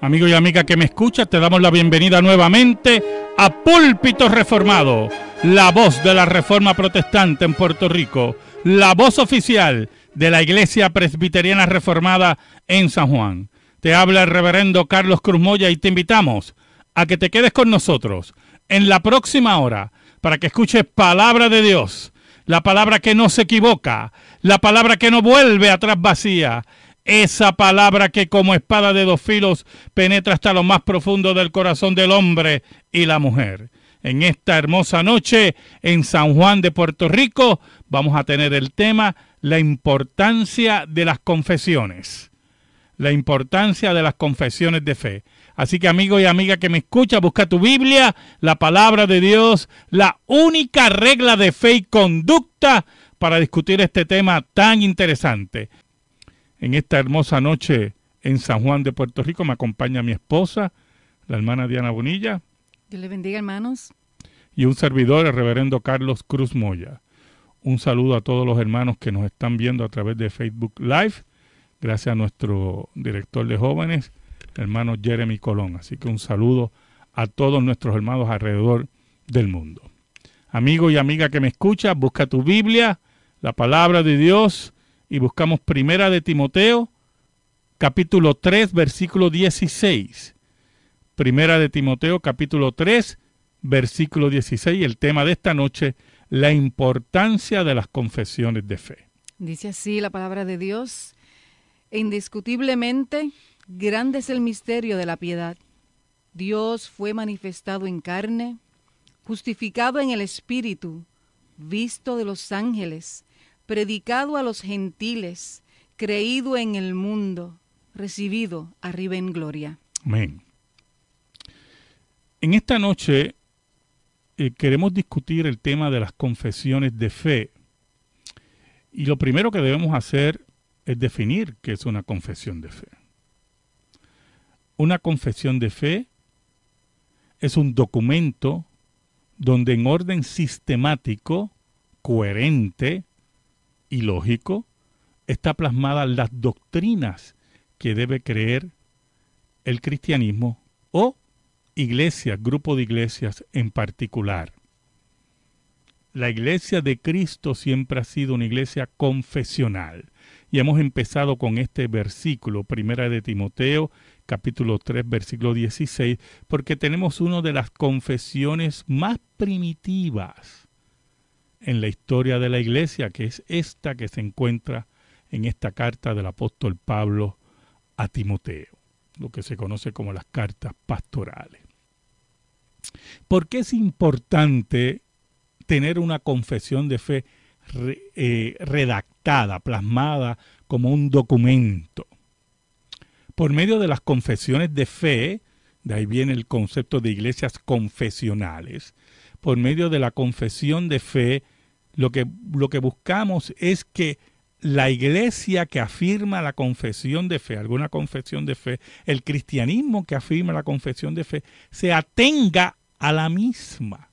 Amigo y amiga que me escuchas, te damos la bienvenida nuevamente a Púlpito Reformado, la voz de la Reforma Protestante en Puerto Rico, la voz oficial de la Iglesia Presbiteriana Reformada en San Juan. Te habla el reverendo Carlos Cruz Moya y te invitamos a que te quedes con nosotros en la próxima hora para que escuches palabra de Dios, la palabra que no se equivoca, la palabra que no vuelve atrás vacía, esa palabra que como espada de dos filos penetra hasta lo más profundo del corazón del hombre y la mujer. En esta hermosa noche en San Juan de Puerto Rico vamos a tener el tema la importancia de las confesiones. La importancia de las confesiones de fe. Así que amigo y amiga que me escucha, busca tu Biblia, la palabra de Dios, la única regla de fe y conducta para discutir este tema tan interesante. En esta hermosa noche en San Juan de Puerto Rico me acompaña mi esposa, la hermana Diana Bonilla. Dios le bendiga, hermanos. Y un servidor, el reverendo Carlos Cruz Moya. Un saludo a todos los hermanos que nos están viendo a través de Facebook Live. Gracias a nuestro director de jóvenes, hermano Jeremy Colón. Así que un saludo a todos nuestros hermanos alrededor del mundo. Amigo y amiga que me escucha, busca tu Biblia, la palabra de Dios, y buscamos Primera de Timoteo, capítulo 3, versículo 16. Primera de Timoteo, capítulo 3, versículo 16. El tema de esta noche, la importancia de las confesiones de fe. Dice así la palabra de Dios: indiscutiblemente, grande es el misterio de la piedad. Dios fue manifestado en carne, justificado en el Espíritu, visto de los ángeles, predicado a los gentiles, creído en el mundo, recibido arriba en gloria. Amén. En esta noche queremos discutir el tema de las confesiones de fe. Y lo primero que debemos hacer es definir qué es una confesión de fe. Una confesión de fe es un documento donde en orden sistemático, coherente y lógico está plasmadas las doctrinas que debe creer el cristianismo o iglesia, grupo de iglesias en particular. La iglesia de Cristo siempre ha sido una iglesia confesional. Y hemos empezado con este versículo, Primera de Timoteo, capítulo 3, versículo 16, porque tenemos una de las confesiones más primitivas en la historia de la iglesia, que es esta que se encuentra en esta carta del apóstol Pablo a Timoteo, lo que se conoce como las cartas pastorales. ¿Por qué es importante tener una confesión de fe redactada, plasmada como un documento? Por medio de las confesiones de fe, de ahí viene el concepto de iglesias confesionales, por medio de la confesión de fe, lo que buscamos es que la iglesia que afirma la confesión de fe, alguna confesión de fe, el cristianismo que afirma la confesión de fe, se atenga a la misma.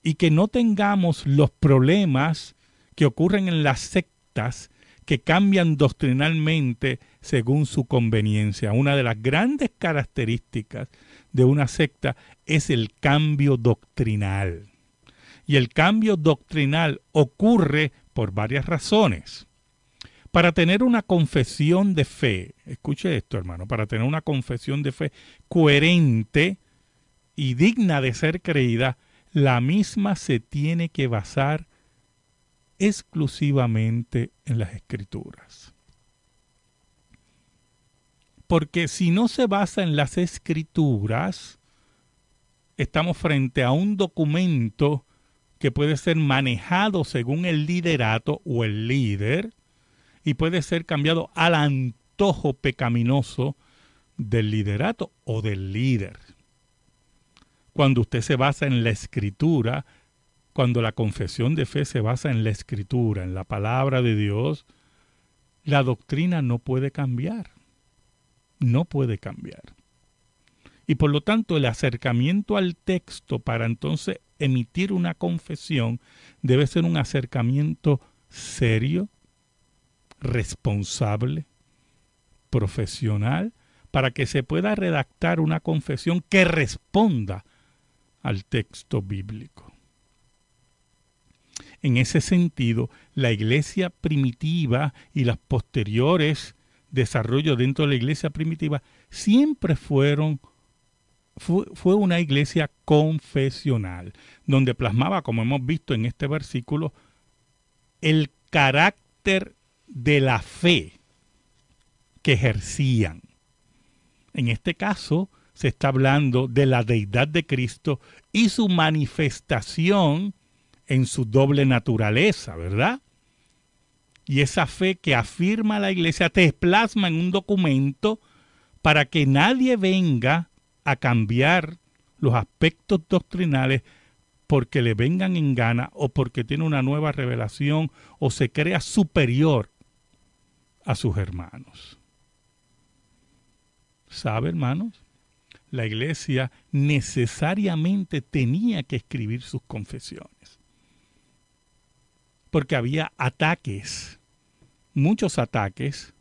Y que no tengamos los problemas que ocurren en las sectas que cambian doctrinalmente según su conveniencia. Una de las grandes características de una secta es el cambio doctrinal. Y el cambio doctrinal ocurre por varias razones. Para tener una confesión de fe, escuche esto, hermano, para tener una confesión de fe coherente y digna de ser creída, la misma se tiene que basar exclusivamente en las Escrituras. Porque si no se basa en las Escrituras, estamos frente a un documento que puede ser manejado según el liderato o el líder y puede ser cambiado al antojo pecaminoso del liderato o del líder. Cuando usted se basa en la Escritura, cuando la confesión de fe se basa en la Escritura, en la palabra de Dios, la doctrina no puede cambiar. No puede cambiar. Y por lo tanto, el acercamiento al texto para entonces emitir una confesión debe ser un acercamiento serio, responsable, profesional, para que se pueda redactar una confesión que responda al texto bíblico. En ese sentido, la iglesia primitiva y las posteriores desarrollos dentro de la iglesia primitiva siempre fue una iglesia confesional, donde plasmaba, como hemos visto en este versículo, el carácter de la fe que ejercían. En este caso, se está hablando de la deidad de Cristo y su manifestación en su doble naturaleza, ¿verdad? Y esa fe que afirma la iglesia te plasma en un documento para que nadie venga a cambiar los aspectos doctrinales porque le vengan en gana o porque tiene una nueva revelación o se crea superior a sus hermanos. ¿Sabe, hermanos? La iglesia necesariamente tenía que escribir sus confesiones. Porque había ataques, muchos ataques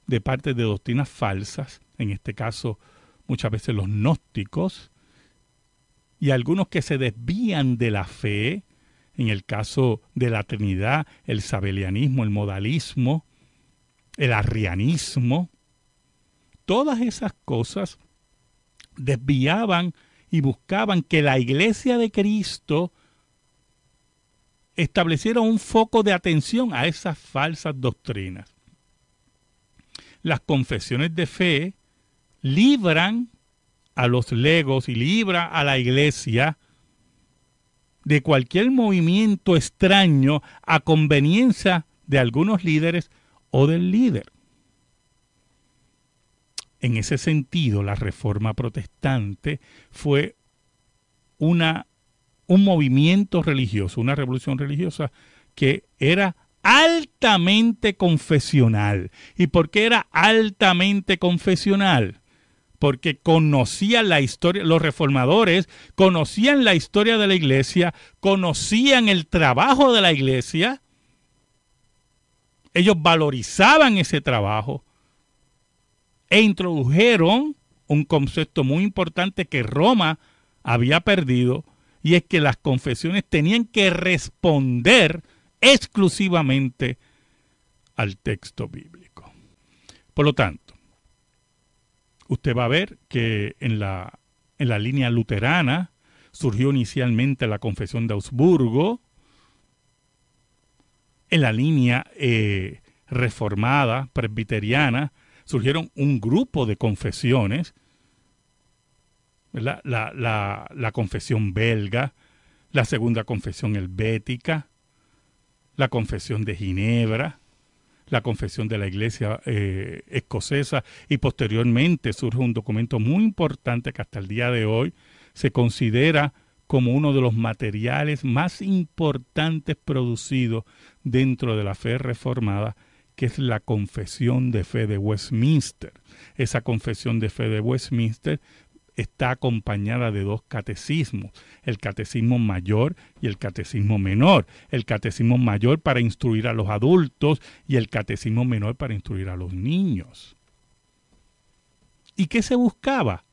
de parte de doctrinas falsas, en este caso muchas veces los gnósticos, y algunos que se desvían de la fe, en el caso de la Trinidad, el sabelianismo, el modalismo, el arrianismo. Todas esas cosas desviaban y buscaban que la iglesia de Cristo estableciera un foco de atención a esas falsas doctrinas. Las confesiones de fe libran a los legos y libra a la iglesia de cualquier movimiento extraño a conveniencia de algunos líderes o del líder. En ese sentido, la Reforma Protestante fue un movimiento religioso, una revolución religiosa que era altamente confesional. ¿Y por qué era altamente confesional? Porque conocían la historia, los reformadores conocían la historia de la iglesia, conocían el trabajo de la iglesia, ellos valorizaban ese trabajo e introdujeron un concepto muy importante que Roma había perdido, y es que las confesiones tenían que responder exclusivamente al texto bíblico. Por lo tanto, usted va a ver que en la línea luterana surgió inicialmente la Confesión de Augsburgo. En la línea reformada, presbiteriana, surgieron un grupo de confesiones, ¿verdad? La confesión belga, la segunda confesión helvética, la confesión de Ginebra, la confesión de la iglesia escocesa, y posteriormente surge un documento muy importante que hasta el día de hoy se considera como uno de los materiales más importantes producidos dentro de la fe reformada, que es la Confesión de Fe de Westminster. Esa Confesión de Fe de Westminster está acompañada de dos catecismos, el catecismo mayor y el catecismo menor. El catecismo mayor para instruir a los adultos y el catecismo menor para instruir a los niños. ¿Y qué se buscaba?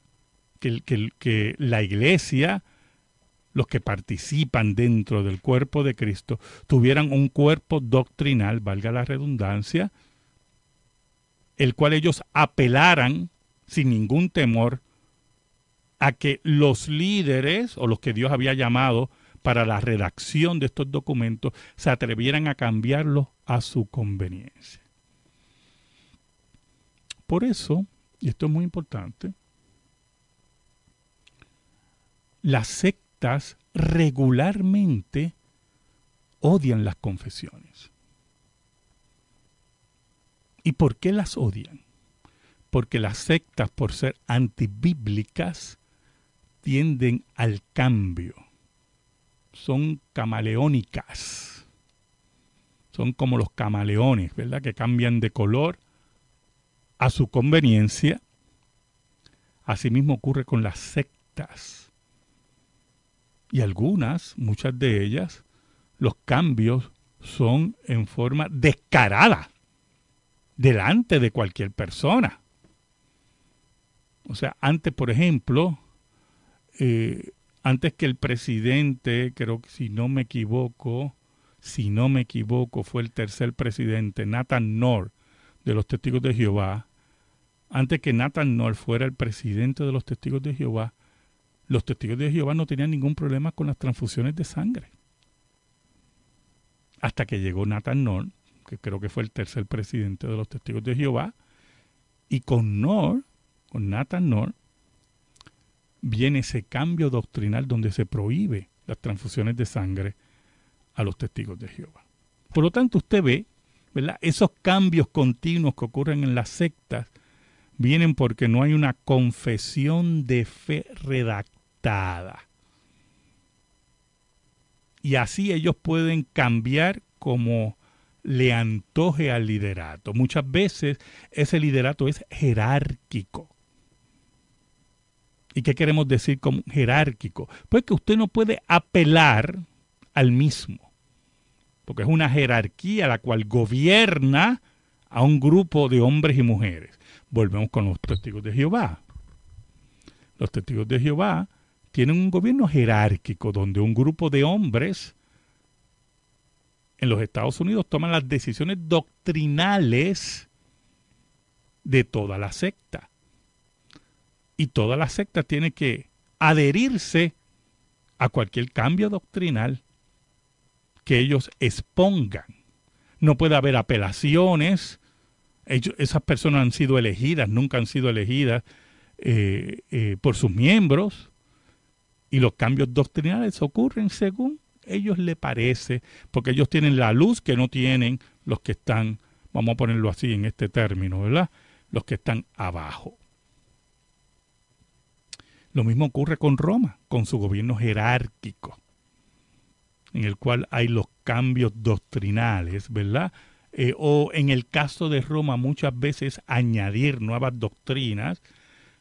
Que la iglesia, los que participan dentro del cuerpo de Cristo, tuvieran un cuerpo doctrinal, valga la redundancia, el cual ellos apelaran sin ningún temor a que los líderes o los que Dios había llamado para la redacción de estos documentos se atrevieran a cambiarlos a su conveniencia. Por eso, y esto es muy importante, las sectas regularmente odian las confesiones. ¿Y por qué las odian? Porque las sectas, por ser antibíblicas, tienden al cambio. Son camaleónicas. Son como los camaleones, ¿verdad? Que cambian de color a su conveniencia. Asimismo ocurre con las sectas. Y muchas de ellas, los cambios son en forma descarada, delante de cualquier persona. sea, antes, por ejemplo, antes que el presidente, creo que si no me equivoco, fue el tercer presidente, Nathan North, de los Testigos de Jehová. Antes que Nathan North fuera el presidente de los Testigos de Jehová, los Testigos de Jehová no tenían ningún problema con las transfusiones de sangre. Hasta que llegó Nathan North, que creo que fue el tercer presidente de los Testigos de Jehová, y con Nathan North, viene ese cambio doctrinal donde se prohíbe las transfusiones de sangre a los Testigos de Jehová. Por lo tanto, usted ve, ¿verdad?, esos cambios continuos que ocurren en las sectas vienen porque no hay una confesión de fe redactada. Y así ellos pueden cambiar como le antoje al liderato. Muchas veces ese liderato es jerárquico. ¿Y qué queremos decir con jerárquico? Pues que usted no puede apelar al mismo, porque es una jerarquía la cual gobierna a un grupo de hombres y mujeres. Volvemos con los Testigos de Jehová. Los Testigos de Jehová tienen un gobierno jerárquico donde un grupo de hombres en los Estados Unidos toman las decisiones doctrinales de toda la secta. Y toda la secta tiene que adherirse a cualquier cambio doctrinal que ellos expongan. No puede haber apelaciones. Esas personas han sido elegidas, nunca han sido elegidas por sus miembros. Y los cambios doctrinales ocurren según ellos les parece, porque ellos tienen la luz que no tienen los que están, vamos a ponerlo así en este término, ¿verdad?, los que están abajo. Lo mismo ocurre con Roma, con su gobierno jerárquico, en el cual hay los cambios doctrinales, ¿verdad? O en el caso de Roma muchas veces añadir nuevas doctrinas,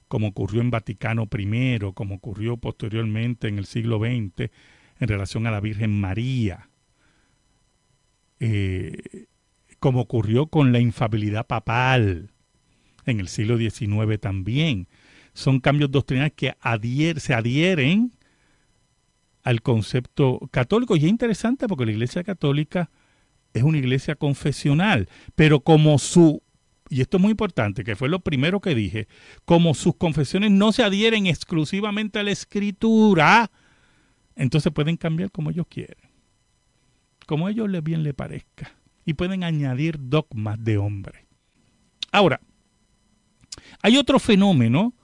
como ocurrió en Vaticano I, como ocurrió posteriormente en el siglo XX en relación a la Virgen María, como ocurrió con la infalibilidad papal en el siglo XIX también. Son cambios doctrinales que se adhieren al concepto católico. Y es interesante porque la Iglesia Católica es una iglesia confesional, pero y esto es muy importante, que fue lo primero que dije, como sus confesiones no se adhieren exclusivamente a la Escritura, entonces pueden cambiar como ellos quieren, como a ellos bien les parezca, y pueden añadir dogmas de hombre. Ahora, hay otro fenómeno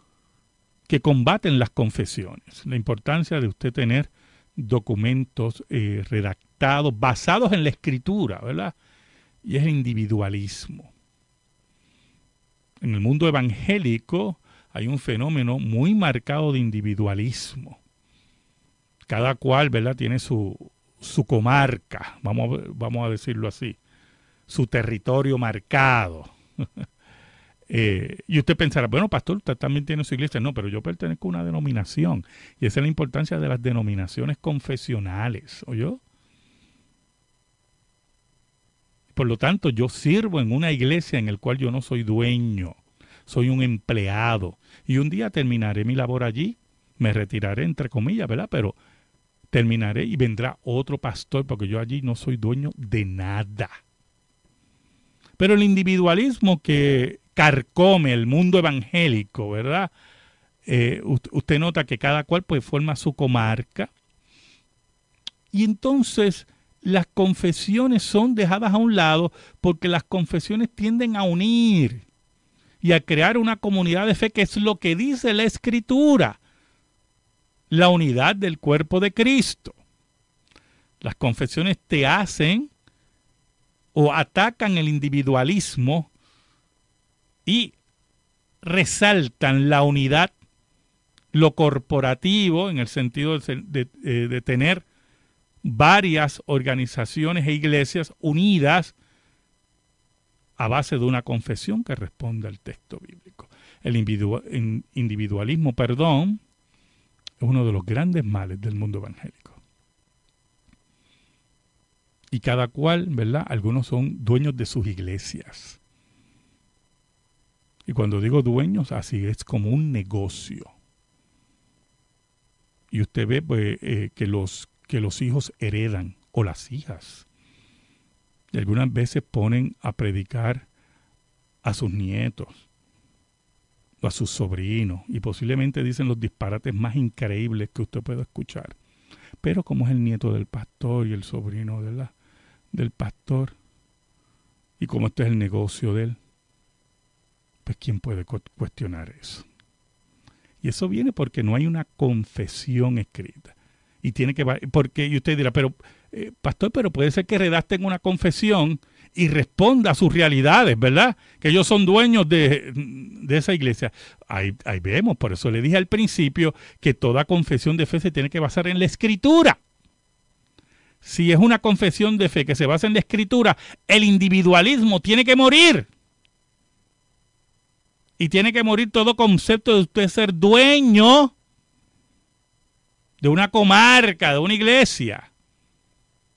que combaten las confesiones, la importancia de usted tener documentos redactados, basados en la Escritura, ¿verdad? Y es el individualismo. En el mundo evangélico hay un fenómeno muy marcado de individualismo. Cada cual, ¿verdad?, tiene su comarca, vamos a decirlo así, su territorio marcado. Y usted pensará, bueno, pastor, usted también tiene su iglesia. No, pero yo pertenezco a una denominación. Y esa es la importancia de las denominaciones confesionales, ¿oyó? Por lo tanto, yo sirvo en una iglesia en la cual yo no soy dueño, soy un empleado. Y un día terminaré mi labor allí, me retiraré, entre comillas, ¿verdad? Pero terminaré y vendrá otro pastor, porque yo allí no soy dueño de nada. Pero el individualismo que carcome el mundo evangélico, ¿verdad? Usted nota que cada cual pues forma su comarca. Y entonces las confesiones son dejadas a un lado porque las confesiones tienden a unir y a crear una comunidad de fe, que es lo que dice la Escritura, la unidad del cuerpo de Cristo. Las confesiones te hacen o atacan el individualismo y resaltan la unidad, lo corporativo, en el sentido de tener varias organizaciones e iglesias unidas a base de una confesión que responde al texto bíblico. El individualismo, es uno de los grandes males del mundo evangélico. Y cada cual, ¿verdad? Algunos son dueños de sus iglesias. Y cuando digo dueños, así es como un negocio. Y usted ve pues, que los hijos heredan, o las hijas. Y algunas veces ponen a predicar a sus nietos, o a sus sobrinos, y posiblemente dicen los disparates más increíbles que usted pueda escuchar. Pero como es el nieto del pastor y el sobrino del pastor, y como este es el negocio de él, pues ¿quién puede cuestionar eso? Y eso viene porque no hay una confesión escrita. Y tiene que, porque, y usted dirá, pero pastor, pero puede ser que redacten una confesión y responda a sus realidades, ¿verdad? Que ellos son dueños de esa iglesia. Ahí vemos, por eso le dije al principio que toda confesión de fe se tiene que basar en la Escritura. Si es una confesión de fe que se basa en la Escritura, el individualismo tiene que morir. Y tiene que morir todo concepto de usted ser dueño de una comarca, de una iglesia.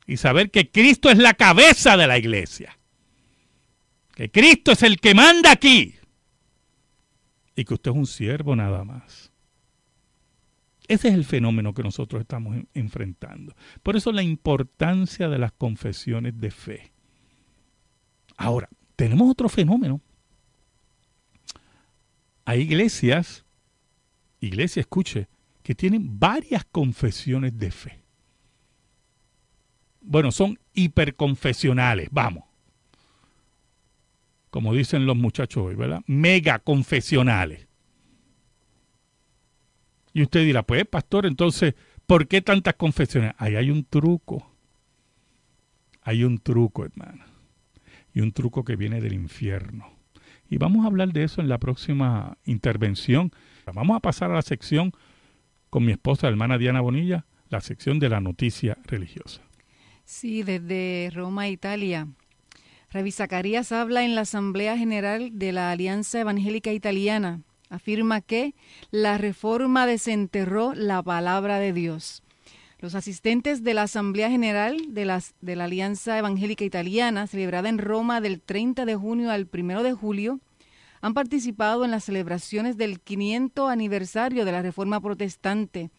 Y saber que Cristo es la cabeza de la iglesia. Que Cristo es el que manda aquí. Y que usted es un siervo nada más. Ese es el fenómeno que nosotros estamos enfrentando. Por eso la importancia de las confesiones de fe. Ahora, tenemos otro fenómeno. Hay iglesias, escuche, que tienen varias confesiones de fe. Bueno, son hiperconfesionales, vamos. Como dicen los muchachos hoy, ¿verdad? Mega confesionales. Y usted dirá, pues, pastor, entonces, ¿por qué tantas confesiones? Ahí hay un truco. Hay un truco, hermano. Y un truco que viene del infierno. Y vamos a hablar de eso en la próxima intervención. Vamos a pasar a la sección con mi esposa, hermana Diana Bonilla, la sección de la noticia religiosa. Sí, desde Roma, Italia. Rabbi Zacarías habla en la Asamblea General de la Alianza Evangélica Italiana. Afirma que la reforma desenterró la palabra de Dios. Los asistentes de la Asamblea General de la Alianza Evangélica Italiana, celebrada en Roma del 30 de junio al 1 de julio, han participado en las celebraciones del 500 aniversario de la Reforma Protestante,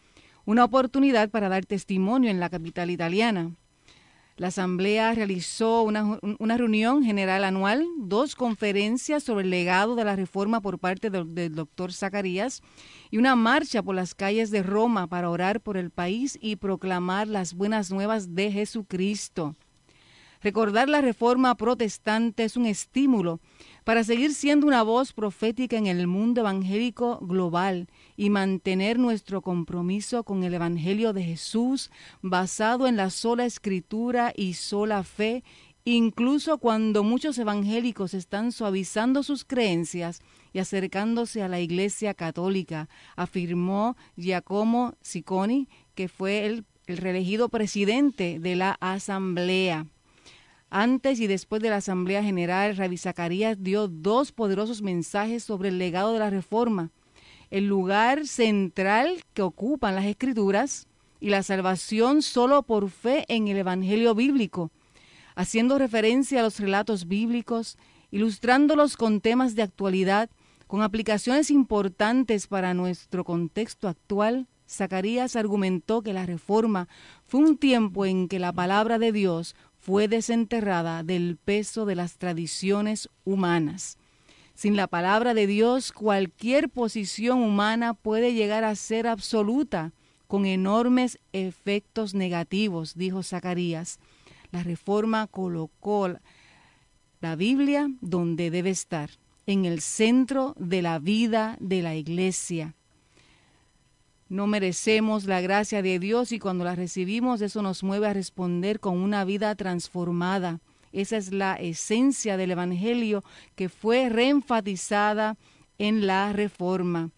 una oportunidad para dar testimonio en la capital italiana. La Asamblea realizó una reunión general anual, 2 conferencias sobre el legado de la Reforma por parte del doctor Zacarías y una marcha por las calles de Roma para orar por el país y proclamar las buenas nuevas de Jesucristo. Recordar la Reforma Protestante es un estímulo para seguir siendo una voz profética en el mundo evangélico global y mantener nuestro compromiso con el Evangelio de Jesús basado en la sola Escritura y sola fe, incluso cuando muchos evangélicos están suavizando sus creencias y acercándose a la Iglesia Católica, afirmó Giacomo Cicconi, que fue el reelegido presidente de la Asamblea. Antes y después de la Asamblea General, Rabbi Zacarías dio 2 poderosos mensajes sobre el legado de la Reforma, el lugar central que ocupan las Escrituras y la salvación solo por fe en el Evangelio bíblico, haciendo referencia a los relatos bíblicos, ilustrándolos con temas de actualidad, con aplicaciones importantes para nuestro contexto actual. Zacarías argumentó que la Reforma fue un tiempo en que la palabra de Dios fue desenterrada del peso de las tradiciones humanas. Sin la palabra de Dios, cualquier posición humana puede llegar a ser absoluta, con enormes efectos negativos, dijo Zacarías. La Reforma colocó la Biblia donde debe estar, en el centro de la vida de la Iglesia. No merecemos la gracia de Dios y cuando la recibimos, eso nos mueve a responder con una vida transformada. Esa es la esencia del Evangelio que fue reenfatizada en la Reforma.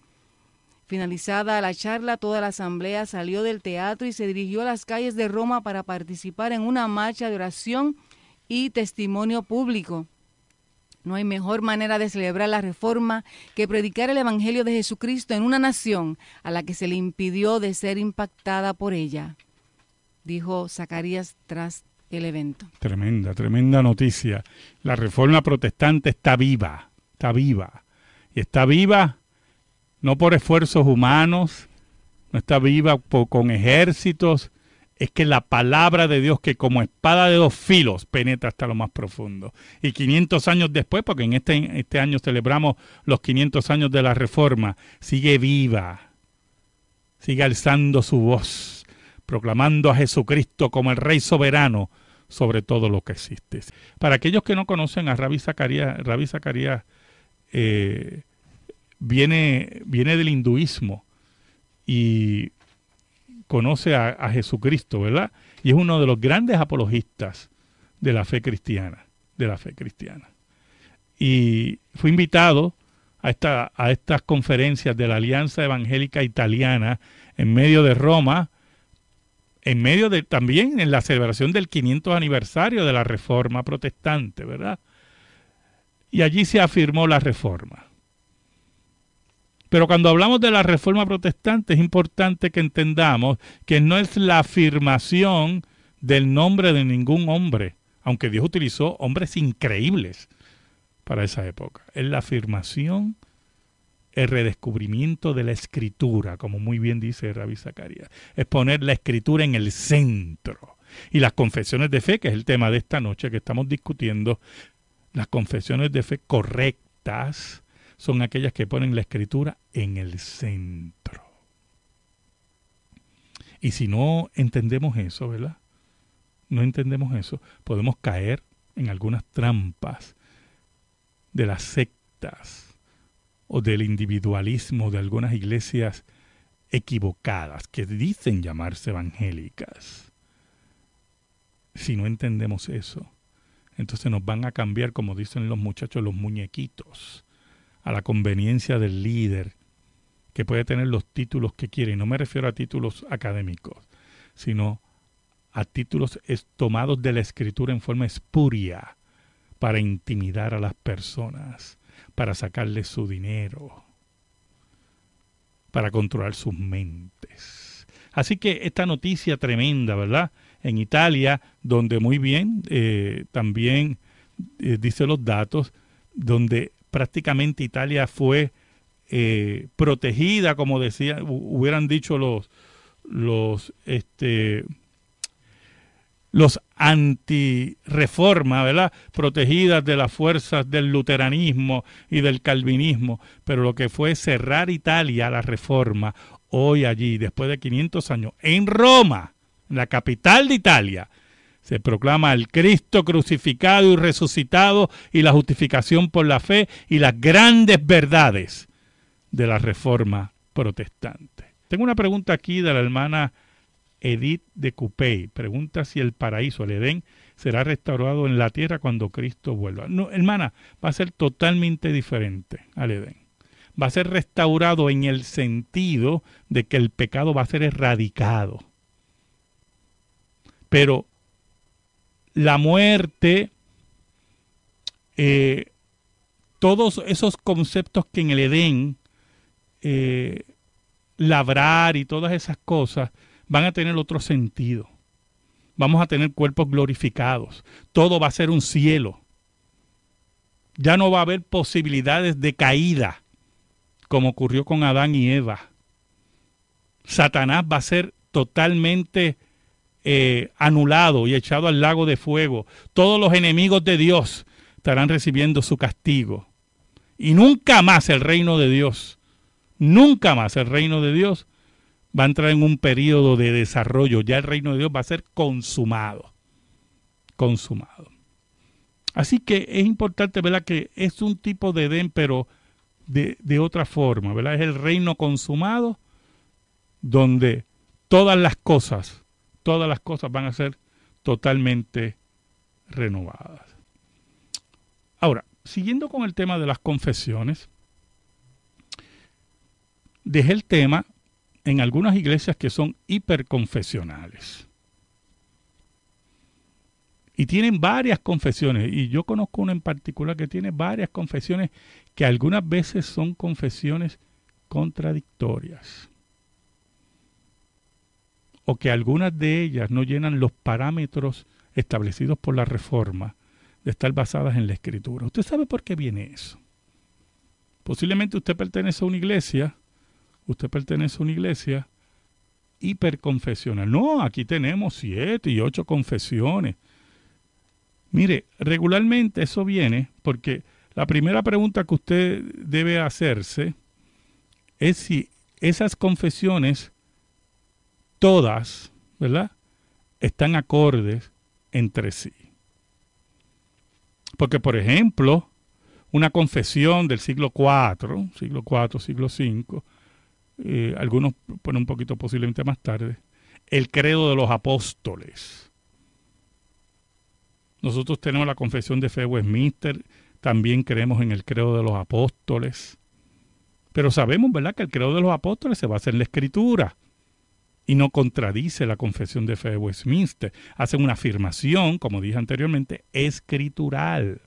Finalizada la charla, toda la asamblea salió del teatro y se dirigió a las calles de Roma para participar en una marcha de oración y testimonio público. No hay mejor manera de celebrar la Reforma que predicar el Evangelio de Jesucristo en una nación a la que se le impidió de ser impactada por ella, dijo Zacarías tras el evento. Tremenda noticia. La Reforma Protestante está viva. Y está viva no por esfuerzos humanos, no está viva con ejércitos, es que la palabra de Dios, que como espada de dos filos penetra hasta lo más profundo. Y 500 años después, porque en este año celebramos los 500 años de la Reforma, sigue viva, sigue alzando su voz, proclamando a Jesucristo como el Rey soberano sobre todo lo que existe. Para aquellos que no conocen a Rabbi Zacarías viene del hinduismo y conoce a Jesucristo, ¿verdad? Y es uno de los grandes apologistas de la fe cristiana, Y fue invitado a estas conferencias de la Alianza Evangélica Italiana en medio de Roma, en medio de también en la celebración del 500 aniversario de la Reforma Protestante, ¿verdad? Y allí se afirmó la Reforma. Pero cuando hablamos de la Reforma Protestante es importante que entendamos que no es la afirmación del nombre de ningún hombre, aunque Dios utilizó hombres increíbles para esa época. Es la afirmación, el redescubrimiento de la Escritura, como muy bien dice Rabbi Zacarías. Es poner la Escritura en el centro. Y las confesiones de fe, que es el tema de esta noche que estamos discutiendo, las confesiones de fe correctas son aquellas que ponen la Escritura en el centro. Y si no entendemos eso, ¿verdad? No entendemos eso, podemos caer en algunas trampas de las sectas o del individualismo de algunas iglesias equivocadas que dicen llamarse evangélicas. Si no entendemos eso, entonces nos van a cambiar, como dicen los muchachos, los muñequitos a la conveniencia del líder, que puede tener los títulos que quiere. Y no me refiero a títulos académicos, sino a títulos tomados de la Escritura en forma espuria para intimidar a las personas, para sacarles su dinero, para controlar sus mentes. Así que esta noticia tremenda, ¿verdad? En Italia, donde muy bien, también dice los datos, donde prácticamente Italia fue protegida, como decía, hubieran dicho los anti-reforma, ¿verdad? Protegidas de las fuerzas del luteranismo y del calvinismo, pero lo que fue cerrar Italia, la reforma, hoy allí, después de 500 años, en Roma, la capital de Italia, se proclama el Cristo crucificado y resucitado y la justificación por la fe y las grandes verdades de la Reforma Protestante. Tengo una pregunta aquí de la hermana Edith de Cupey. Pregunta si el paraíso, el Edén, será restaurado en la tierra cuando Cristo vuelva. No, hermana, va a ser totalmente diferente al Edén. Va a ser restaurado en el sentido de que el pecado va a ser erradicado. Pero la muerte, todos esos conceptos que en el Edén, labrar y todas esas cosas, van a tener otro sentido. Vamos a tener cuerpos glorificados. Todo va a ser un cielo. Ya no va a haber posibilidades de caída, como ocurrió con Adán y Eva. Satanás va a ser totalmente anulado y echado al lago de fuego. Todos los enemigos de Dios estarán recibiendo su castigo. Y nunca más el reino de Dios, va a entrar en un periodo de desarrollo. Ya el reino de Dios va a ser consumado. Así que es importante, ¿verdad?, que es un tipo de Edén, pero de otra forma, ¿verdad? Es el reino consumado donde todas las cosas van a ser totalmente renovadas. Ahora, siguiendo con el tema de las confesiones, dejé el tema en algunas iglesias que son hiperconfesionales. Y tienen varias confesiones, y yo conozco una en particular que tiene varias confesiones que algunas veces son confesiones contradictorias. O que algunas de ellas no llenan los parámetros establecidos por la Reforma de estar basadas en la Escritura. ¿Usted sabe por qué viene eso? Posiblemente usted pertenece a una iglesia hiperconfesional. No, aquí tenemos 7 y 8 confesiones. Mire, regularmente eso viene porque la primera pregunta que usted debe hacerse es si esas confesiones, todas, ¿verdad?, están acordes entre sí. Porque, por ejemplo, una confesión del siglo IV, siglo V, algunos ponen un poquito posiblemente más tarde, el credo de los apóstoles. Nosotros tenemos la confesión de fe de Westminster, también creemos en el credo de los apóstoles. Pero sabemos, ¿verdad?, que el credo de los apóstoles se basa en la Escritura y no contradice la confesión de fe de Westminster. Hacen una afirmación, como dije anteriormente, escritural.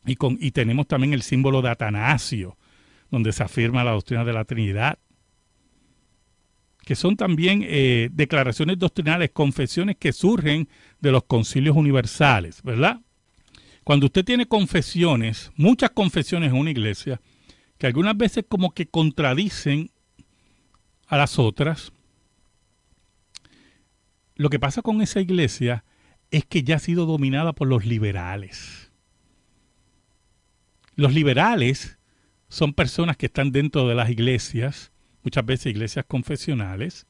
Y tenemos también el símbolo de Atanasio, donde se afirma la doctrina de la Trinidad, que son también declaraciones doctrinales, confesiones que surgen de los concilios universales, ¿verdad? Cuando usted tiene confesiones, muchas confesiones en una iglesia, que algunas veces como que contradicen a las otras, lo que pasa con esa iglesia es que ya ha sido dominada por los liberales. Los liberales son personas que están dentro de las iglesias, muchas veces iglesias confesionales,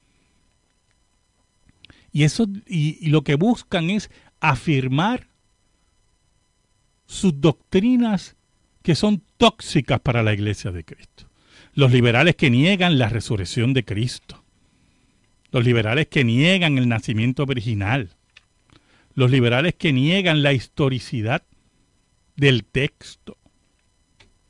y lo que buscan es afirmar sus doctrinas que son tóxicas para la iglesia de Cristo. Los liberales que niegan la resurrección de Cristo. Los liberales que niegan el nacimiento virginal. Los liberales que niegan la historicidad del texto.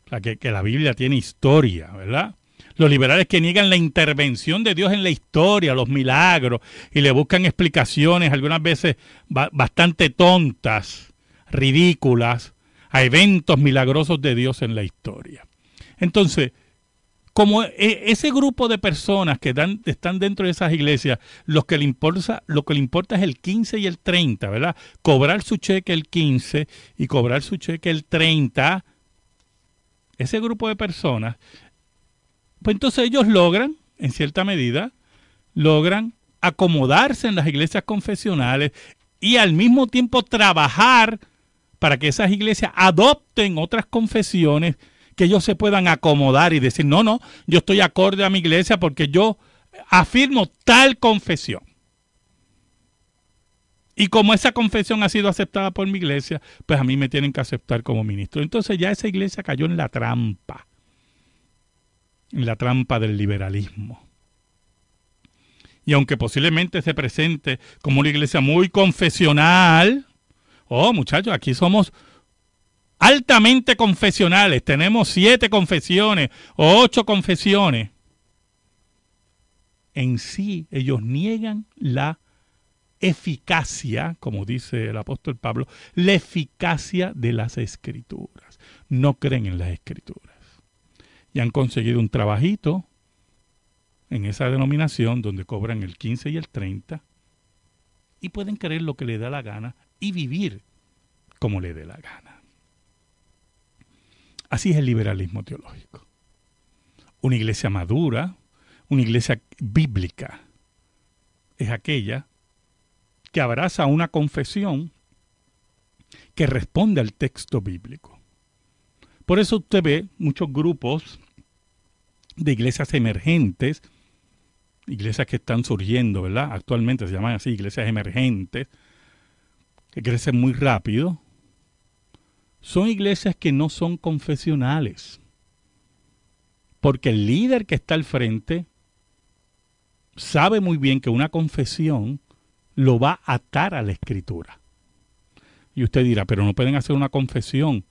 O sea, que la Biblia tiene historia, ¿verdad? Los liberales que niegan la intervención de Dios en la historia, los milagros, y le buscan explicaciones, algunas veces bastante tontas, ridículas, a eventos milagrosos de Dios en la historia. Entonces, como ese grupo de personas que están dentro de esas iglesias, lo que le importa es el 15 y el 30, ¿verdad? Cobrar su cheque el 15 y cobrar su cheque el 30, ese grupo de personas, pues entonces ellos logran, en cierta medida, acomodarse en las iglesias confesionales y al mismo tiempo trabajar para que esas iglesias adopten otras confesiones que ellos se puedan acomodar y decir, no, yo estoy acorde a mi iglesia porque yo afirmo tal confesión. Y como esa confesión ha sido aceptada por mi iglesia, pues a mí me tienen que aceptar como ministro. Entonces ya esa iglesia cayó en la trampa del liberalismo. Y aunque posiblemente se presente como una iglesia muy confesional, muchachos, aquí somos altamente confesionales, tenemos 7 confesiones o 8 confesiones. En sí, ellos niegan la eficacia, como dice el apóstol Pablo, la eficacia de las Escrituras. No creen en las Escrituras. Y han conseguido un trabajito en esa denominación donde cobran el 15 y el 30 y pueden creer lo que les da la gana y vivir como le dé la gana. Así es el liberalismo teológico. Una iglesia madura, una iglesia bíblica, es aquella que abraza una confesión que responde al texto bíblico. Por eso usted ve muchos grupos de iglesias emergentes, iglesias que están surgiendo, ¿verdad? Actualmente se llaman así, iglesias emergentes, que crecen muy rápido. Son iglesias que no son confesionales, porque el líder que está al frente sabe muy bien que una confesión lo va a atar a la Escritura. Y usted dirá, pero no pueden hacer una confesión,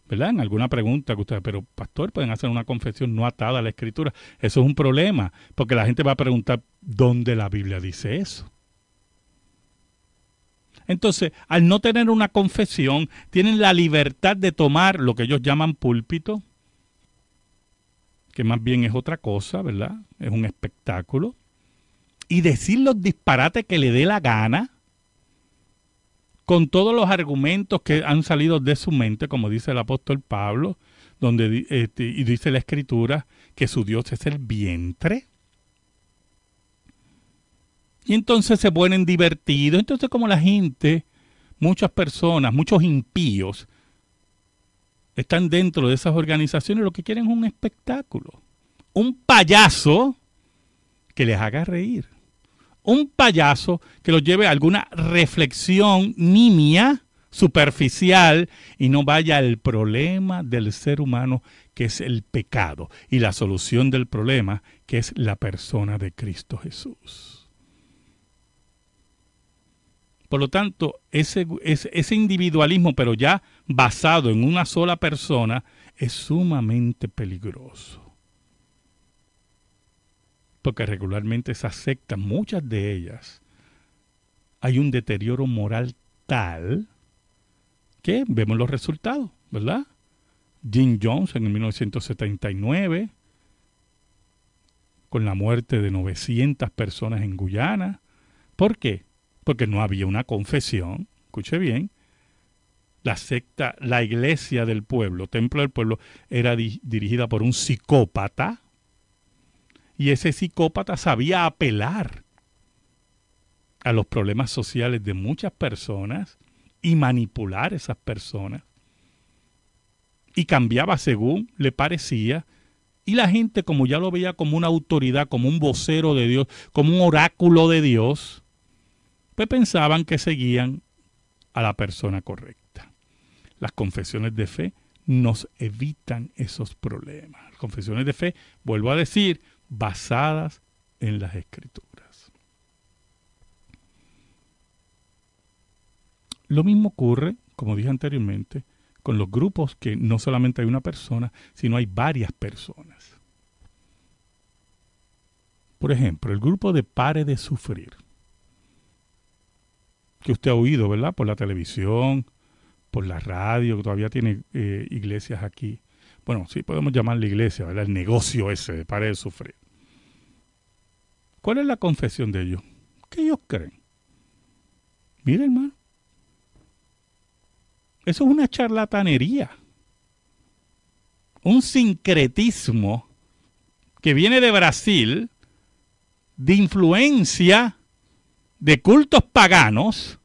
¿verdad? En alguna pregunta que usted, pero pastor, pueden hacer una confesión no atada a la Escritura. Eso es un problema, porque la gente va a preguntar, ¿dónde la Biblia dice eso? Entonces, al no tener una confesión, tienen la libertad de tomar lo que ellos llaman púlpito, que más bien es otra cosa, ¿verdad? Es un espectáculo, y decir los disparates que le dé la gana, con todos los argumentos que han salido de su mente, como dice el apóstol Pablo, donde y dice la Escritura que su Dios es el vientre. Y entonces se ponen divertidos. Entonces, como la gente, muchas personas, muchos impíos, están dentro de esas organizaciones, lo que quieren es un espectáculo. Un payaso que les haga reír. Un payaso que los lleve a alguna reflexión nimia, superficial, y no vaya al problema del ser humano, que es el pecado, y la solución del problema, que es la persona de Cristo Jesús. Por lo tanto, ese individualismo, pero ya basado en una sola persona, es sumamente peligroso. Porque regularmente esas sectas, muchas de ellas, hay un deterioro moral tal que vemos los resultados, ¿verdad? Jim Jones en 1979, con la muerte de 900 personas en Guyana. ¿Por qué? Porque no había una confesión. Escuche bien. La secta, la iglesia del pueblo, templo del pueblo, era dirigida por un psicópata. Y ese psicópata sabía apelar a los problemas sociales de muchas personas y manipular a esas personas. Y cambiaba según le parecía. Y la gente, como ya lo veía como una autoridad, como un vocero de Dios, como un oráculo de Dios, pues pensaban que seguían a la persona correcta. Las confesiones de fe nos evitan esos problemas. Las confesiones de fe, vuelvo a decir, basadas en las Escrituras. Lo mismo ocurre, como dije anteriormente, con los grupos que no solamente hay una persona, sino hay varias personas. Por ejemplo, el grupo de Pare de Sufrir, que usted ha oído, ¿verdad? Por la televisión, por la radio, que todavía tiene iglesias aquí. Bueno, sí podemos llamarle iglesia, ¿verdad? El negocio ese de Pare de Sufrir. ¿Cuál es la confesión de ellos? ¿Qué ellos creen? Mire, hermano. Eso es una charlatanería. Un sincretismo que viene de Brasil, de influencia de cultos paganos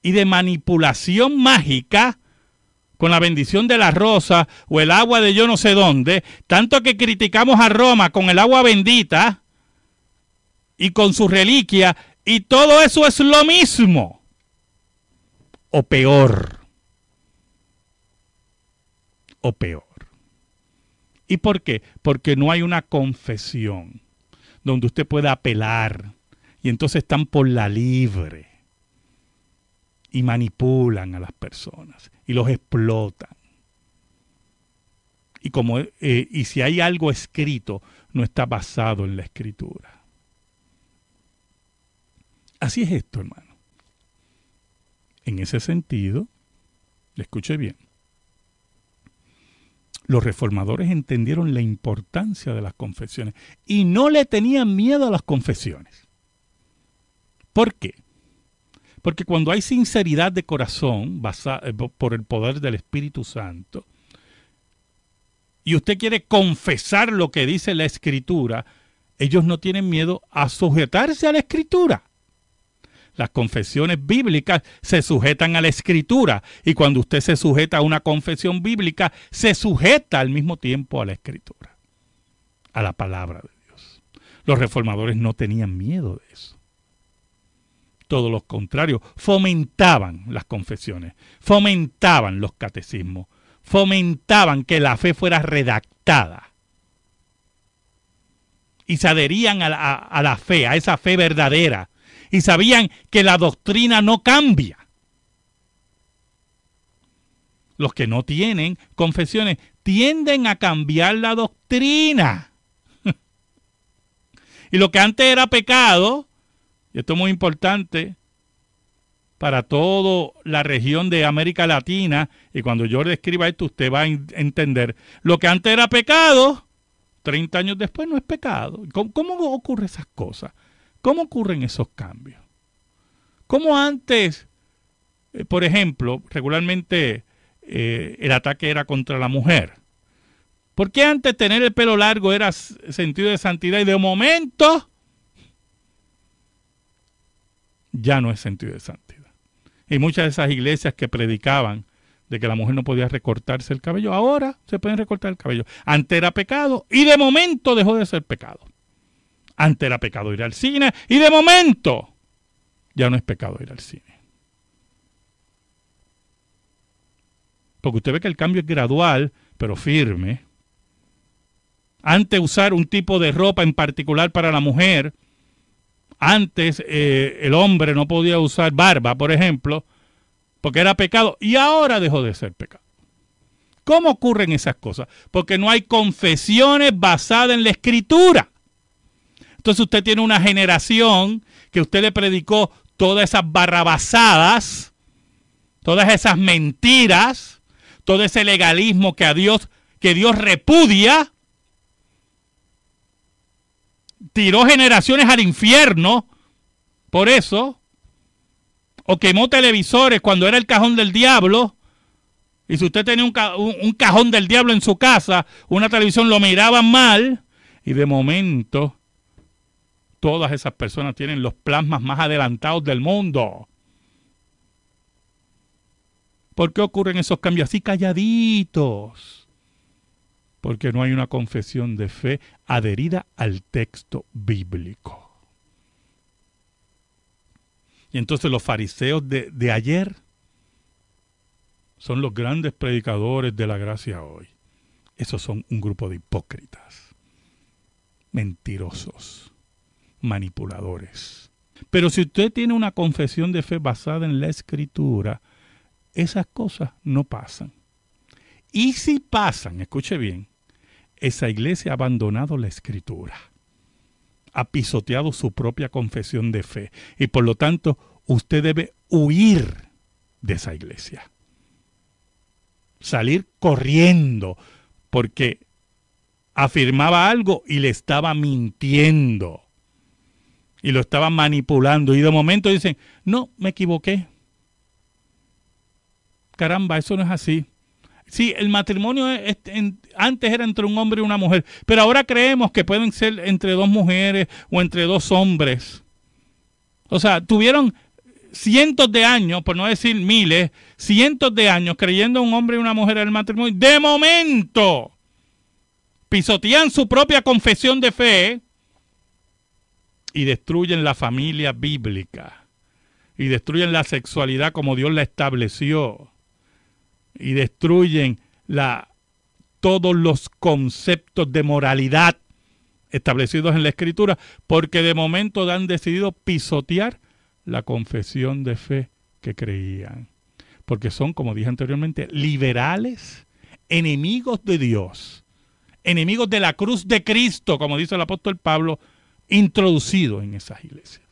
y de manipulación mágica con la bendición de la rosa o el agua de yo no sé dónde, tanto que criticamos a Roma con el agua bendita y con su reliquia, y todo eso es lo mismo o peor. O peor. ¿Y por qué? Porque no hay una confesión donde usted pueda apelar, y entonces están por la libre y manipulan a las personas y los explotan. Y si hay algo escrito, no está basado en la Escritura. Así es esto, hermano. En ese sentido, escuche bien, los reformadores entendieron la importancia de las confesiones y no le tenían miedo a las confesiones. ¿Por qué? Porque cuando hay sinceridad de corazón por el poder del Espíritu Santo, y usted quiere confesar lo que dice la Escritura, ellos no tienen miedo a sujetarse a la Escritura. Las confesiones bíblicas se sujetan a la Escritura, y cuando usted se sujeta a una confesión bíblica, se sujeta al mismo tiempo a la Escritura, a la palabra de Dios. Los reformadores no tenían miedo de eso. Todo lo contrario, fomentaban las confesiones, fomentaban los catecismos, fomentaban que la fe fuera redactada. Y se adherían a la fe, a esa fe verdadera. Y sabían que la doctrina no cambia. Los que no tienen confesiones tienden a cambiar la doctrina. Y lo que antes era pecado, y esto es muy importante para toda la región de América Latina, y cuando yo le escriba esto usted va a entender, lo que antes era pecado, 30 años después no es pecado. ¿Cómo ocurren esas cosas? ¿Cómo ocurren esos cambios? ¿Cómo antes, por ejemplo, regularmente el ataque era contra la mujer. ¿Por qué antes tener el pelo largo era sentido de santidad y de momento ya no es sentido de santidad? Y muchas de esas iglesias que predicaban de que la mujer no podía recortarse el cabello, ahora se pueden recortar el cabello. Antes era pecado y de momento dejó de ser pecado. Antes era pecado ir al cine y de momento ya no es pecado ir al cine. Porque usted ve que el cambio es gradual, pero firme. Antes usar un tipo de ropa en particular para la mujer, antes el hombre no podía usar barba, por ejemplo, porque era pecado, y ahora dejó de ser pecado. ¿Cómo ocurren esas cosas? Porque no hay confesiones basadas en la Escritura. Entonces usted tiene una generación que usted le predicó todas esas barrabasadas, todas esas mentiras, todo ese legalismo que Dios repudia, tiró generaciones al infierno por eso, o quemó televisores cuando era el cajón del diablo. Y si usted tenía un cajón del diablo en su casa, una televisión, lo miraban mal, y de momento todas esas personas tienen los plasmas más adelantados del mundo. ¿Por qué ocurren esos cambios así calladitos? Porque no hay una confesión de fe adherida al texto bíblico. Y entonces los fariseos de ayer son los grandes predicadores de la gracia hoy. Esos son un grupo de hipócritas, mentirosos, manipuladores. Pero si usted tiene una confesión de fe basada en la Escritura, esas cosas no pasan. Y si pasan, escuche bien, esa iglesia ha abandonado la Escritura, ha pisoteado su propia confesión de fe y por lo tanto usted debe huir de esa iglesia. Salir corriendo porque afirmaba algo y le estaba mintiendo y lo estaba manipulando y de momento dicen, no, me equivoqué. Caramba, eso no es así. Sí, el matrimonio antes era entre un hombre y una mujer, pero ahora creemos que pueden ser entre dos mujeres o entre dos hombres. O sea, tuvieron cientos de años, por no decir miles, cientos de años creyendo un hombre y una mujer en el matrimonio. De momento, pisotean su propia confesión de fe y destruyen la familia bíblica y destruyen la sexualidad como Dios la estableció. Y destruyen todos los conceptos de moralidad establecidos en la Escritura, porque de momento han decidido pisotear la confesión de fe que creían. Porque son, como dije anteriormente, liberales, enemigos de Dios, enemigos de la cruz de Cristo, como dice el apóstol Pablo, introducidos en esas iglesias.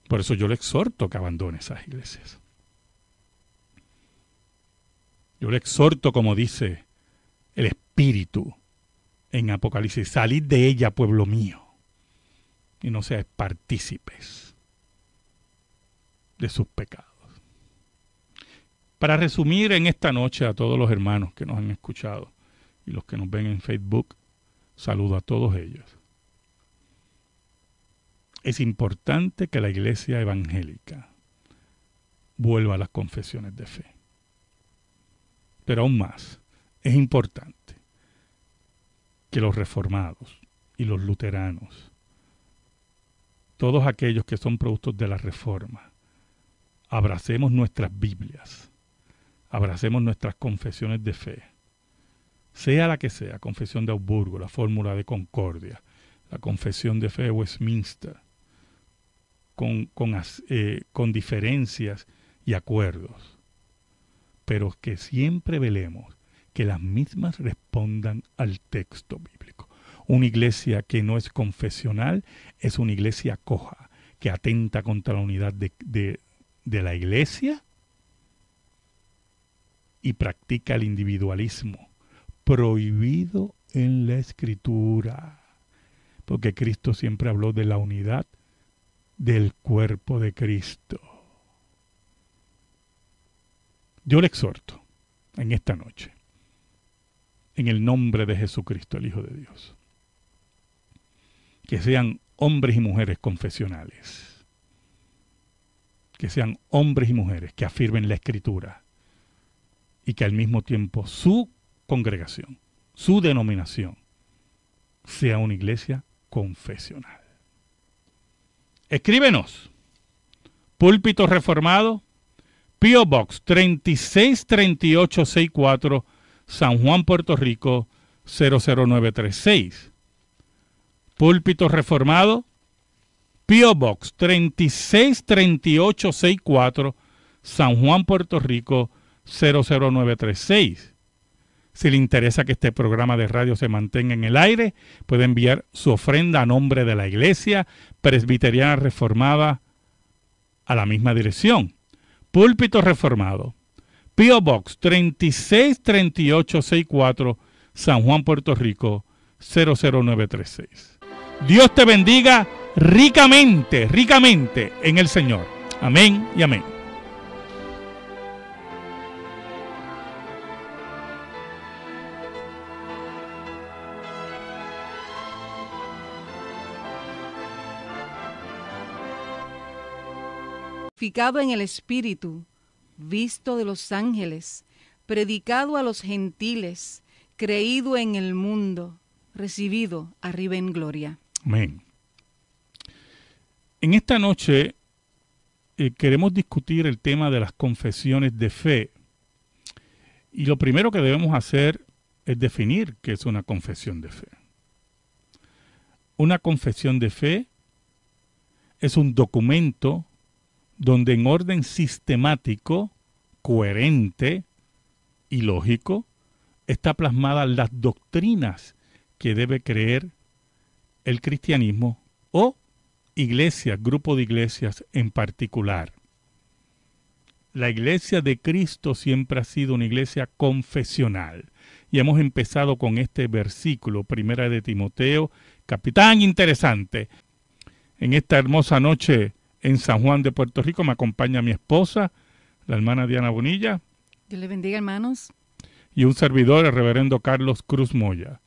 Por eso yo le exhorto que abandone esas iglesias. Yo le exhorto, como dice el Espíritu en Apocalipsis, salid de ella, pueblo mío, y no seáis partícipes de sus pecados. Para resumir en esta noche a todos los hermanos que nos han escuchado y los que nos ven en Facebook, saludo a todos ellos. Es importante que la iglesia evangélica vuelva a las confesiones de fe. Pero aún más, es importante que los reformados y los luteranos, todos aquellos que son productos de la Reforma, abracemos nuestras Biblias, abracemos nuestras confesiones de fe, sea la que sea, confesión de Augsburgo, la fórmula de Concordia, la confesión de fe de Westminster, con diferencias y acuerdos, pero que siempre velemos que las mismas respondan al texto bíblico. Una iglesia que no es confesional es una iglesia coja, que atenta contra la unidad de la iglesia y practica el individualismo, prohibido en la Escritura, porque Cristo siempre habló de la unidad del cuerpo de Cristo. Yo le exhorto en esta noche, en el nombre de Jesucristo, el Hijo de Dios, que sean hombres y mujeres confesionales, que sean hombres y mujeres que afirmen la Escritura y que al mismo tiempo su congregación, su denominación, sea una iglesia confesional. Escríbenos. Púlpito Reformado, P.O. Box 363864, San Juan, Puerto Rico 00936. Púlpito Reformado, P.O. Box 363864, San Juan, Puerto Rico 00936. Si le interesa que este programa de radio se mantenga en el aire, puede enviar su ofrenda a nombre de la Iglesia Presbiteriana Reformada a la misma dirección. Púlpito Reformado, P.O. Box 363864, San Juan, Puerto Rico 00936. Dios te bendiga ricamente, ricamente en el Señor. Amén y amén. Glorificado en el Espíritu, visto de los ángeles, predicado a los gentiles, creído en el mundo, recibido arriba en gloria. Amén. En esta noche queremos discutir el tema de las confesiones de fe. Y lo primero que debemos hacer es definir qué es una confesión de fe. Una confesión de fe es un documento donde en orden sistemático, coherente y lógico está plasmadas las doctrinas que debe creer el cristianismo o iglesia, grupo de iglesias en particular. La iglesia de Cristo siempre ha sido una iglesia confesional. Y hemos empezado con este versículo, Primera de Timoteo, capitán interesante. En esta hermosa noche en San Juan de Puerto Rico me acompaña mi esposa, la hermana Diana Bonilla. Dios les bendiga, hermanos. Y un servidor, el reverendo Carlos Cruz Moya.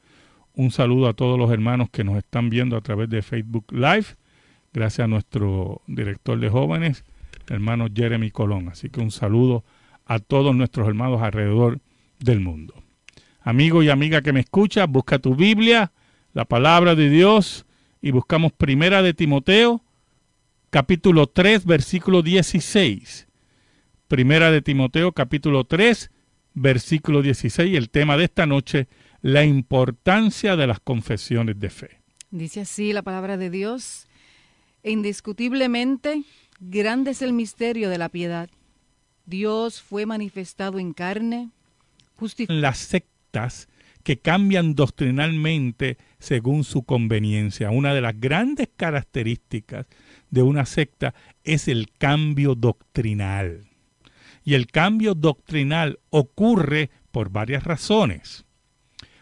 Un saludo a todos los hermanos que nos están viendo a través de Facebook Live. Gracias a nuestro director de jóvenes, hermano Jeremy Colón. Así que un saludo a todos nuestros hermanos alrededor del mundo. Amigo y amiga que me escucha, busca tu Biblia, la palabra de Dios, y buscamos Primera de Timoteo, capítulo 3, versículo 16. Primera de Timoteo, capítulo 3, versículo 16. El tema de esta noche, la importancia de las confesiones de fe. Dice así la palabra de Dios: indiscutiblemente, grande es el misterio de la piedad. Dios fue manifestado en carne, las sectas que cambian doctrinalmente según su conveniencia. Una de las grandes características de una secta es el cambio doctrinal. Y el cambio doctrinal ocurre por varias razones.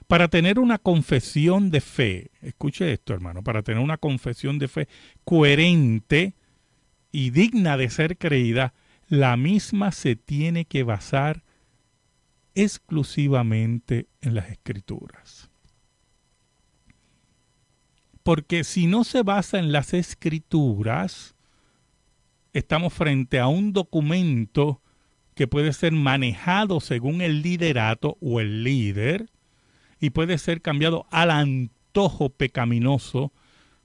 Para tener una confesión de fe, escuche esto, hermano, para tener una confesión de fe coherente y digna de ser creída, la misma se tiene que basar exclusivamente en las Escrituras. Porque si no se basa en las Escrituras, estamos frente a un documento que puede ser manejado según el liderato o el líder y puede ser cambiado al antojo pecaminoso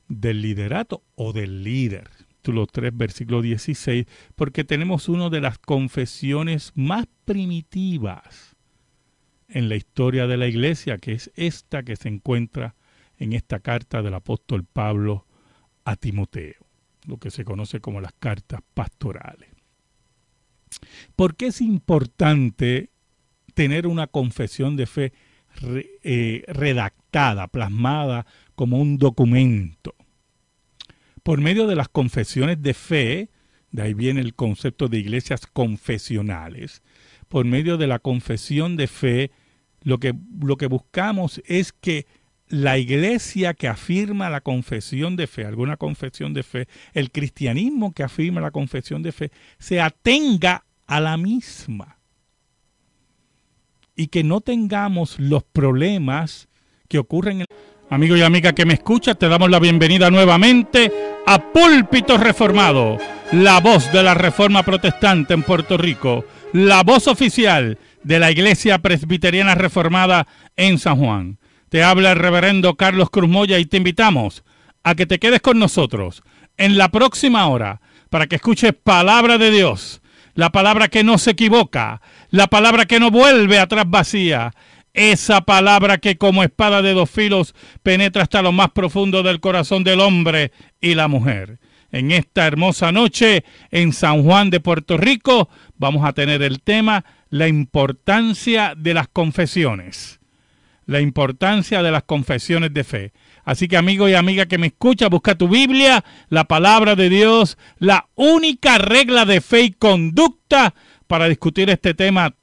del liderato o del líder. Capítulo 3, versículo 16, porque tenemos una de las confesiones más primitivas en la historia de la iglesia, que es esta que se encuentra en esta carta del apóstol Pablo a Timoteo, lo que se conoce como las cartas pastorales. ¿Por qué es importante tener una confesión de fe redactada, plasmada como un documento? Por medio de las confesiones de fe, de ahí viene el concepto de iglesias confesionales, por medio de la confesión de fe, lo que buscamos es que la iglesia que afirma la confesión de fe, alguna confesión de fe, el cristianismo que afirma la confesión de fe, se atenga a la misma. y que no tengamos los problemas que ocurren. Amigo y amiga que me escuchas, te damos la bienvenida nuevamente a Púlpito Reformado, la voz de la Reforma Protestante en Puerto Rico, la voz oficial de la Iglesia Presbiteriana Reformada en San Juan. Te habla el reverendo Carlos Cruz Moya y te invitamos a que te quedes con nosotros en la próxima hora para que escuches palabra de Dios, la palabra que no se equivoca, la palabra que no vuelve atrás vacía, esa palabra que como espada de dos filos penetra hasta lo más profundo del corazón del hombre y la mujer. En esta hermosa noche en San Juan de Puerto Rico vamos a tener el tema la importancia de las confesiones. La importancia de las confesiones de fe. Así que amigo y amiga que me escucha, busca tu Biblia, la palabra de Dios, la única regla de fe y conducta para discutir este tema